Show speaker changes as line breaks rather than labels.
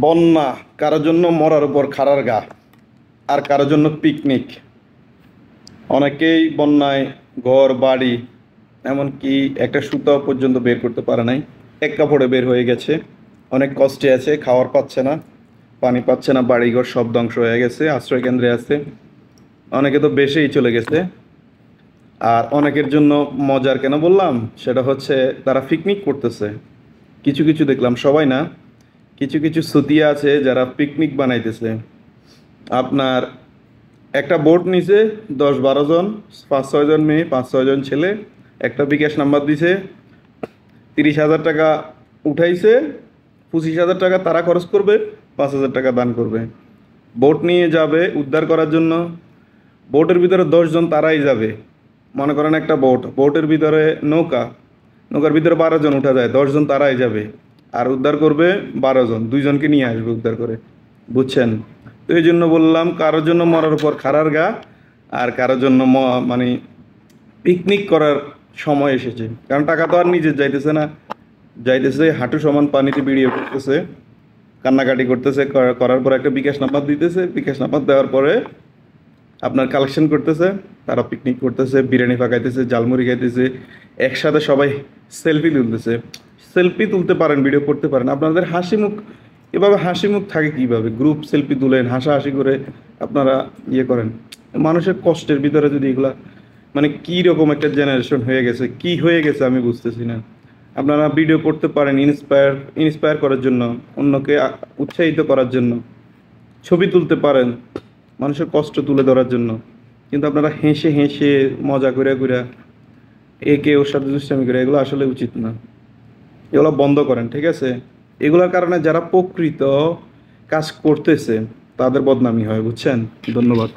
বন্যা কারোর জন্য মরার উপর খাড়ার গা, আর কারোর জন্য পিকনিক। অনেকেই বন্যায় ঘর বাড়ি এমনকি একটা সুতাও পর্যন্ত বের করতে পারে নাই, এক কাপড়ে বের হয়ে গেছে। অনেক কষ্টে আছে, খাওয়ার পাচ্ছে না, পানি পাচ্ছে না, বাড়িঘর সব ধ্বংস হয়ে গেছে, আশ্রয় কেন্দ্রে আছে। অনেকে তো বেশেই চলে গেছে। আর অনেকের জন্য মজার কেন বললাম, সেটা হচ্ছে তারা পিকনিক করতেছে। কিছু কিছু দেখলাম, সবাই না, কিছু কিছু সুতিয়া আছে যারা পিকনিক বানাইতেছে। আপনার একটা বোট নিছে, 10-12 জন, 5-6 জন মেয়ে, 5-6 জন ছেলে, একটা বিকাশ নাম্বার দিছে, 30,000 টাকা উঠাইছে, 25,000 টাকা তারা খরচ করবে, 5,000 টাকা দান করবে। বোট নিয়ে যাবে উদ্ধার করার জন্য। বোটের ভিতরে 10 জন তারাই যাবে। মনে করেন একটা বোটের ভিতরে নৌকার ভিতরে 12 জন উঠা যায়, 10 জন তারাই যাবে। আর উদ্ধার করবে 12 জন, 2 জনকে নিয়ে আসবে উদ্ধার করে। বুঝছেন? তো এই জন্য বললাম, কারোর জন্য মরার উপর খাড়ার গা, আর কারোর জন্য মানে পিকনিক করার সময় এসেছে। কারণ টাকা তো আর নিজের যাইতেছে না, যাইতেছে হাঁটু সমান পানিতে ভিডিও করতেছে, কান্নাকাটি করতেছে, করার পর একটা বিকাশ নাম্বার দিতেছে, বিকাশ নাম্বার দেওয়ার পরে আপনার কালেকশন করতেছে, তারা পিকনিক করতেছে, বিরিয়ানি পাকাইতেছে, জালমুড়ি খাইতেছে, একসাথে সবাই সেলফি তুলতেছে। সেলফি তুলতে পারেন, ভিডিও করতে পারেন, আপনাদের হাসি মুখ এভাবে হাসি মুখ থাকে কিভাবে? গ্রুপ সেলফি তুলেন, হাসাহাসি করে আপনারা ইয়ে করেন। মানুষের কষ্টের ভিতরে যদি এগুলা, মানে কী রকম একটা জেনারেশন হয়ে গেছে, কি হয়ে গেছে আমি বুঝতেছি না। আপনারা ভিডিও করতে পারেন ইন্সপায়ার করার জন্য, অন্যকে উৎসাহিত করার জন্য, ছবি তুলতে পারেন মানুষের কষ্ট তুলে ধরার জন্য। কিন্তু আপনারা হেসে হেসে মজা করে করে একে ওর সাথে দুষ্টামি করে, এগুলো আসলে উচিত না। এগুলো বন্ধ করেন, ঠিক আছে? এগুলোর কারণে যারা প্রকৃত কাজ করতেছে তাদের বদনামি হয়, বুঝছেন? ধন্যবাদ।